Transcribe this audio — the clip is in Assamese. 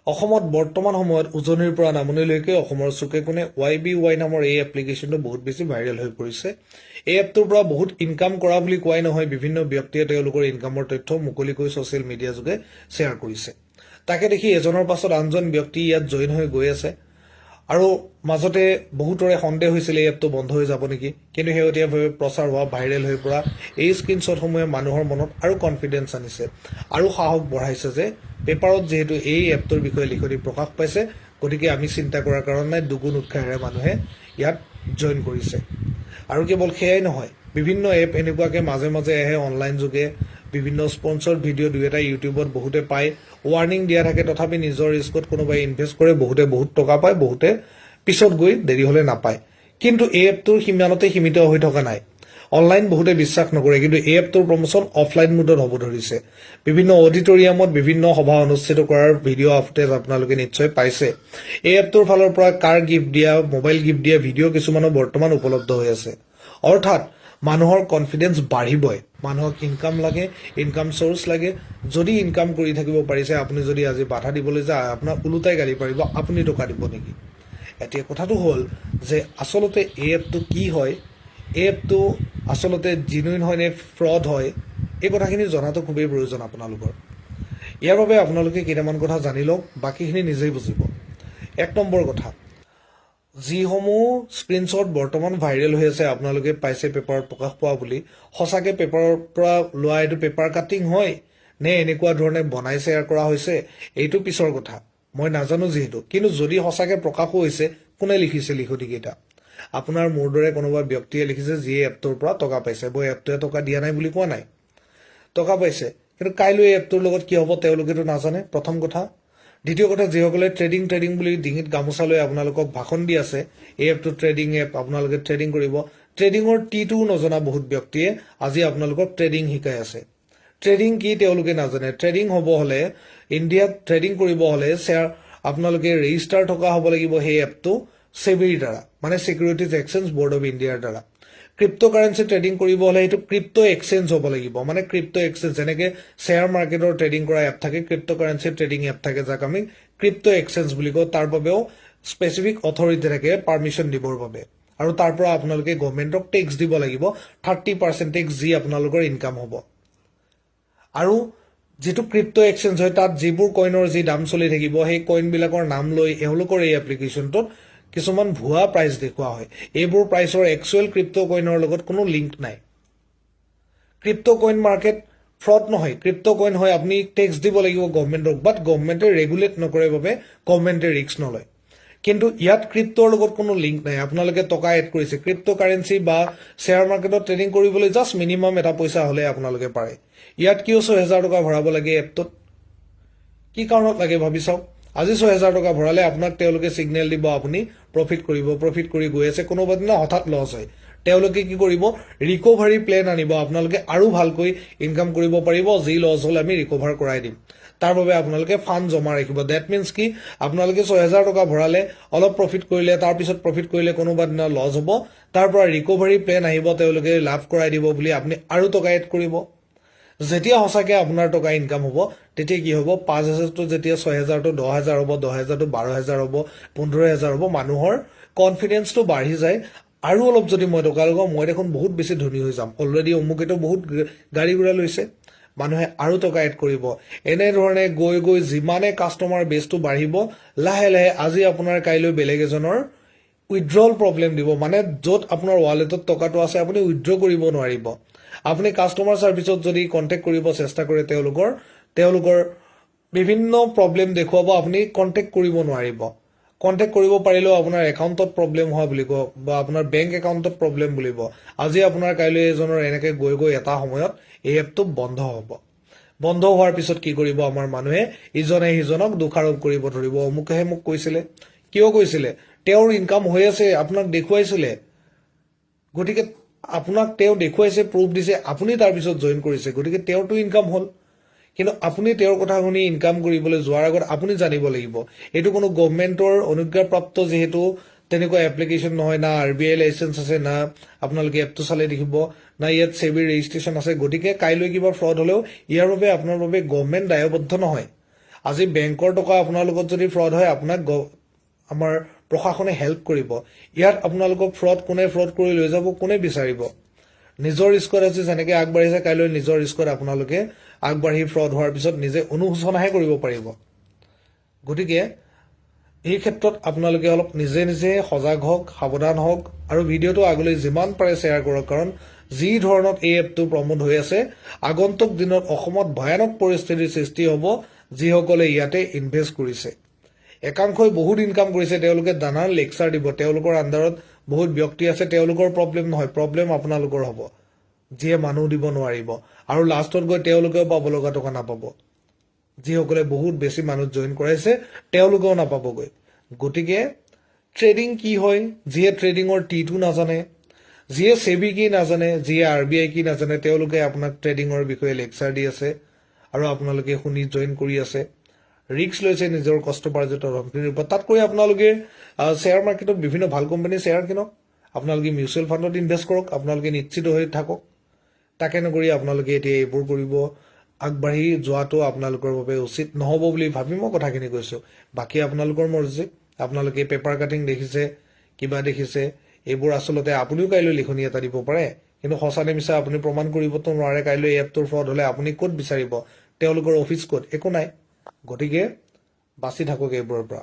অসমত বৰ্তমান সময়ত উজনিৰ পৰা নামনিলৈকে অসমৰ চুকে কোণে YBY নামৰ এই এপ্লিকেশ্যনটো বহুত বেছি ভাইৰেল হৈ পৰিছে। এই এপটোৰ পৰা বহুত ইনকাম কৰা বুলি কোৱাই নহয়, বিভিন্ন ব্যক্তিয়ে তেওঁলোকৰ ইনকামৰ তথ্য মুকলিকৈ ছ'চিয়েল মিডিয়া যোগে শ্বেয়াৰ কৰিছে। তাকে দেখি এজনৰ পাছত আনজন ব্যক্তি ইয়াত জইন হৈ গৈ আছে আৰু মাজতে বহুতৰে সন্দেহ হৈছিল এই এপটো বন্ধ হৈ যাব নেকি, কিন্তু শেহতীয়াভাৱে প্ৰচাৰ হোৱা ভাইৰেল হৈ পৰা এই স্ক্ৰীনশ্বটসমূহে মানুহৰ মনত আৰু কনফিডেন্স আনিছে আৰু সাহস বঢ়াইছে যে পেপাৰত যিহেতু এই এপটোৰ বিষয়ে লিখনি প্ৰকাশ পাইছে, গতিকে আমি চিন্তা কৰাৰ কাৰণ নাই, দুগুণ উৎসাহেৰে মানুহে ইয়াত জইন কৰিছে। আৰু কেৱল সেয়াই নহয়, বিভিন্ন এপ এনেকুৱাকৈ মাজে মাজে আহে অনলাইন যোগে, বিভিন্ন স্পনচৰ ভিডিঅ' দুই এটা ইউটিউবত বহুতে পায়, ৱাৰ্ণিং দিয়া থাকে, তথাপি নিজৰ ৰিস্কত কোনোবাই ইনভেষ্ট কৰে, বহুতে বহুত টকা পায়, বহুতে পিছত গৈ দেৰি হ'লে নাপায়। কিন্তু এই এপটোৰ সিমানতে সীমিত হৈ থকা নাই। অনলাইন বহুতে বিশ্বাস নকৰে, কিন্তু এই এপটোৰ প্ৰমোচন অফলাইন মুডত হ'ব ধৰিছে। বিভিন্ন অডিটৰিয়ামত বিভিন্ন সভা অনুষ্ঠিত কৰাৰ ভিডিঅ' ফুটেজ আপোনালোকে নিশ্চয় পাইছে। এই এপটোৰ ফালৰ পৰা কাৰ গিফ্ট দিয়া, মোবাইল গিফ্ট দিয়া ভিডিঅ' কিছুমানো বৰ্তমান উপলব্ধ হৈ আছে। অৰ্থাৎ মানুহৰ কনফিডেন্স বাঢ়িবই। মানুহক ইনকাম লাগে, ইনকাম চ'ৰ্চ লাগে। যদি ইনকাম কৰি থাকিব পাৰিছে, আপুনি যদি আজি বাধা দিবলৈ যায়, আপোনাক ওলোটাই গালি পাৰিব, আপুনি টকা দিব নেকি? এতিয়া কথাটো হ'ল যে আচলতে এই এপটো কি হয়, এই এপটো আচলতে জেনুইন হয় নে ফ্ৰড হয়, এই কথাখিনি জনাটো খুবেই প্ৰয়োজন আপোনালোকৰ। ইয়াৰ বাবে আপোনালোকে কেইটামান কথা জানি লওক, বাকীখিনি নিজেই বুজিব। 1 নম্বৰ কথা, যিসমূহ স্ক্ৰীনশ্বট বৰ্তমান ভাইৰেল হৈ আছে, আপোনালোকে পাইছে পেপাৰত প্ৰকাশ পোৱা বুলি, সঁচাকৈ পেপাৰৰ পৰা লোৱা এইটো পেপাৰ কাটিং হয় নে এনেকুৱা ধৰণে বনাই শ্বেয়াৰ কৰা হৈছে, এইটো পিছৰ কথা, মই নাজানো যিহেতু। কিন্তু যদি সঁচাকৈ প্ৰকাশো হৈছে, কোনে লিখিছে লিখনিকেইটা? আপোনাৰ মোৰ দৰে কোনোবা ব্যক্তিয়ে লিখিছে যিয়ে এপটোৰ পৰা টকা পাইছে। মই এপটোৱে টকা দিয়া নাই বুলি কোৱা নাই, টকা পাইছে। কিন্তু কাইলৈ এই এপটোৰ লগত কি হ'ব তেওঁলোকেতো নাজানে, প্ৰথম কথা। দ্বিতীয় কথা, যিসকলে ট্ৰেডিং বুলি ডিঙিত গামোচা লৈ আপোনালোকক ভাষণ দি আছে, এই এপটো ট্ৰেডিং এপ, আপোনালোকে ট্ৰেডিং কৰিব, ট্ৰেডিঙৰ টিটোও নজনা বহুত ব্যক্তিয়ে আজি আপোনালোকক ট্ৰেডিং শিকাই আছে। ট্ৰেডিং কি তেওঁলোকে নাজানে। ট্ৰেডিং হ'ব হ'লে, ইণ্ডিয়াত ট্ৰেডিং কৰিব হ'লে আপোনালোকে ৰেজিষ্টাৰ থকা হ'ব লাগিব সেই এপটো সেবিৰ দ্বাৰা, মানে ছিকিউৰিটিজ এক্সচেঞ্জ বৰ্ড অফ ইণ্ডিয়াৰ দ্বাৰা। ক্ৰিপ্ট' কাৰেঞ্চি ট্ৰেডিং কৰিব হ'লে সেইটো ক্ৰিপ্ট' এক্সচেঞ্জ হ'ব লাগিব, মানে ক্ৰিপ্ট' এক্সচেঞ্জ, যেনেকৈ শ্বেয়াৰ মাৰ্কেটৰ ট্ৰেডিং কৰা এপ থাকে, ক্ৰিপ্ট' কাৰেঞ্চি ট্ৰেডিং এপ থাকে, যাক আমি ক্ৰিপ্ট' এক্সচেঞ্জ বুলি কওঁ। তাৰ বাবেও স্পেচিফিক অথৰিটি থাকে পাৰ্মিশ্যন দিবৰ বাবে, আৰু তাৰ পৰা আপোনালোকে গভৰ্ণমেণ্টক টেক্স দিব লাগিব, 30% টেক্স, যি আপোনালোকৰ ইনকাম হ'ব। আৰু যিটো ক্ৰিপ্ট' এক্সচেঞ্জ হয়, তাত যিবোৰ কইনৰ যি দাম চলি থাকিব, সেই কইনবিলাকৰ নাম লৈ এওঁলোকৰ এই এপ্লিকেশ্যনটোত কিছুমান ভুৱা প্ৰাইচ দেখুওৱা হয়। এইবোৰ প্ৰাইচৰ একচুৱেল ক্ৰিপ্ট' কইনৰ লগত কোনো লিংক নাই। ক্ৰিপ্ট' কইন মাৰ্কেট ফ্ৰড নহয়, ক্ৰিপ্ট' কইন হয় আপুনি টেক্স দিব লাগিব গভৰ্ণমেণ্টক, বাট গভৰ্ণমেণ্টে ৰেগুলেট নকৰে বাবে গভৰ্ণমেণ্টে ৰিস্ক নলয়। কিন্তু ইয়াত ক্ৰিপ্ট'ৰ লগত কোনো লিংক নাই। আপোনালোকে টকা এড কৰিছে, ক্ৰিপ্ট' কাৰেঞ্চি বা শ্বেয়াৰ মাৰ্কেটত ট্ৰেডিং কৰিবলৈ জাষ্ট মিনিমাম এটা পইচা হ'লে আপোনালোকে পাৰে। ইয়াত কিয় 6,000 টকা ভৰাব লাগে এপটোত? কি কাৰণত লাগে ভাবি চাওক। আজি 6,000 টকা ভৰালে আপোনাক তেওঁলোকে ছিগনেল দিব, আপুনি প্ৰফিট কৰিব, প্ৰফিট কৰি গৈ আছে, কোনোবা দিনা হঠাৎ লছ হয়। তেওঁলোকে কি কৰিব, ৰিকভাৰী প্লেন আনিব, আপোনালোকে আৰু ভালকৈ ইনকাম কৰিব পাৰিব, যি লছ হ'ল আমি ৰিকভাৰ কৰাই দিম। তাৰ বাবে আপোনালোকে ফাণ্ড জমা ৰাখিব। ডেট মিনছ কি, আপোনালোকে 6,000 টকা ভৰালে, অলপ প্ৰফিট কৰিলে, তাৰপিছত প্ৰফিট কৰিলে কোনোবা দিনা লছ হ'ব, তাৰ পৰা ৰিকভাৰী প্লেন আহিব, তেওঁলোকে লাভ কৰাই দিব বুলি আপুনি আৰু টকা এড কৰিব। যেতিয়া সঁচাকৈ আপোনাৰ টকা ইনকাম হ'ব, তেতিয়া কি হ'ব, 5,000টো যেতিয়া 6,000টো 10,000 হ'ব, 10,000টো 12,000 হ'ব, 15,000 হ'ব, মানুহৰ কনফিডেন্সটো বাঢ়ি যায়। আৰু অলপ যদি মই টকা লগাওঁ, মই দেখোন বহুত বেছি ধনী হৈ যাম, অলৰেডি অমুকেতো বহুত গাড়ী ঘোঁৰা লৈছে, মানুহে আৰু টকা এড কৰিব। এনেধৰণে গৈ গৈ যিমানে কাষ্টমাৰ বেছটো বাঢ়িব, লাহে লাহে আজি আপোনাৰ কাইলৈ বেলেগ এজনৰ উইথড্ৰল প্ৰব্লেম দিব, মানে য'ত আপোনাৰ ৱালেটত টকাটো আছে আপুনি উইথড্ৰ কৰিব নোৱাৰিব। আপুনি কাষ্টমাৰ ছাৰ্ভিচত যদি কণ্টেক্ট কৰিব চেষ্টা কৰে, তেওঁলোকৰ বিভিন্ন প্ৰব্লেম দেখুৱাব, আপুনি কণ্টেক্ট কৰিব নোৱাৰিব। কণ্টেক্ট কৰিব পাৰিলেও আপোনাৰ একাউণ্টত প্ৰব্লেম হোৱা বুলি কওক, বা আপোনাৰ বেংক একাউণ্টত প্ৰব্লেম বুলিব। আজি আপোনাৰ কাইলৈ এজনৰ এনেকৈ গৈ গৈ এটা সময়ত এই এপটো বন্ধ হ'ব। বন্ধ হোৱাৰ পিছত কি কৰিব আমাৰ মানুহে, ইজনে সিজনক দোষাৰোপ কৰিব ধৰিব, অমুকেহে মোক কৈছিলে। কিয় কৈছিলে? তেওঁৰ ইনকাম হৈ আছে, আপোনাক দেখুৱাইছিলে, গতিকে আপোনাক তেওঁ দেখুৱাইছে, প্ৰুফ দিছে, আপুনি তাৰপিছত জইন কৰিছে, গতিকে তেওঁৰতো ইনকাম হ'ল। কিন্তু আপুনি তেওঁৰ কথা শুনি ইনকাম কৰিবলৈ যোৱাৰ আগত আপুনি জানিব লাগিব, এইটো কোনো গভৰ্ণমেণ্টৰ অনুজ্ঞাপ্ৰাপ্ত যিহেতু তেনেকুৱা এপ্লিকেশ্যন নহয়, না RBI লাইচেঞ্চ আছে, না আপোনালোকে এপটো চালে দেখিব, না ইয়াত সেবিৰ ৰেজিষ্ট্ৰেশ্যন আছে। গতিকে কাইলৈ কিবা ফ্ৰড হ'লেও ইয়াৰ বাবে আপোনাৰ বাবে গভৰ্ণমেণ্ট দায়বদ্ধ নহয়। আজি বেংকৰ টকা আপোনাৰ লগত যদি ফ্ৰড হয় আপোনাক আমাৰ প্ৰশাসনে হেল্প কৰিব ইয়াত আপোনালোকক কোনে ফ্ৰড কৰি লৈ যাব কোনে বিচাৰিব নিজৰ ৰিস্কত আজি যেনেকৈ আগবাঢ়িছে কাইলৈ নিজৰ ৰিস্কত আপোনালোকে আগবাঢ়ি ফ্ৰড হোৱাৰ পিছত নিজে অনুশোচনাহে কৰিব পাৰিব গতিকে এই ক্ষেত্ৰত আপোনালোকে অলপ নিজে নিজে সজাগ হওক সাৱধান হওক আৰু ভিডিঅ'টো আগলৈ যিমান পাৰে শ্বেয়াৰ কৰক কাৰণ যি ধৰণত এই এপটো প্ৰমোট হৈ আছে আগন্তুক দিনত অসমত ভয়ানক পৰিস্থিতিৰ সৃষ্টি হ'ব যিসকলে ইয়াতে ইনভেষ্ট কৰিছে একাংশই বহুত ইনকাম কৰিছে তেওঁলোকে দানাৰ লেকচাৰ দিব তেওঁলোকৰ আণ্ডাৰত বহুত ব্যক্তি আছে তেওঁলোকৰ প্ৰব্লেম নহয় প্ৰব্লেম আপোনালোকৰ হ'ব যিয়ে মানুহ দিব নোৱাৰিব আৰু লাষ্টত গৈ তেওঁলোকেও পাব লগা টকা নাপাব যিসকলে বহুত বেছি মানুহ জইন কৰাইছে তেওঁলোকেও নাপাবগৈ গতিকে ট্ৰেডিং কি হয় যিয়ে ট্ৰেডিঙৰ টিটো নাজানে যিয়ে সেবি কি নাজানে যিয়ে আৰবিআই কি নাজানে তেওঁলোকে আপোনাক ট্ৰেডিঙৰ বিষয়ে লেকচাৰ দি আছে আৰু আপোনালোকে শুনি জইন কৰি আছে ৰিস্ক লৈছে নিজৰ কষ্টপাৰ্জিত ধনখিনিৰ ওপৰত তাতকৈ আপোনালোকে শ্বেয়াৰ মাৰ্কেটত বিভিন্ন ভাল কোম্পানী শ্বেয়াৰ কিনক আপোনালোকে মিউচুৱেল ফাণ্ডত ইনভেষ্ট কৰক আপোনালোকে নিশ্চিত হৈ থাকক তাকে নকৰি আপোনালোকে এতিয়া এইবোৰ কৰিব আগবাঢ়ি যোৱাটো আপোনালোকৰ বাবে উচিত নহ'ব বুলি ভাবি মই কথাখিনি কৈছোঁ বাকী আপোনালোকৰ মৰ্জি আপোনালোকে পেপাৰ কাটিং দেখিছে কিবা দেখিছে এইবোৰ আচলতে আপুনিও কাইলৈ লিখনি এটা দিব পাৰে কিন্তু সঁচা নে মিছা আপুনি প্ৰমাণ কৰিবতো নোৱাৰে কাইলৈ এপটোৰ ফ্ৰড হ'লে আপুনি ক'ত বিচাৰিব তেওঁলোকৰ অফিচ ক'ত একো নাই গতিকে বাচি থাকক এইবোৰৰ পৰা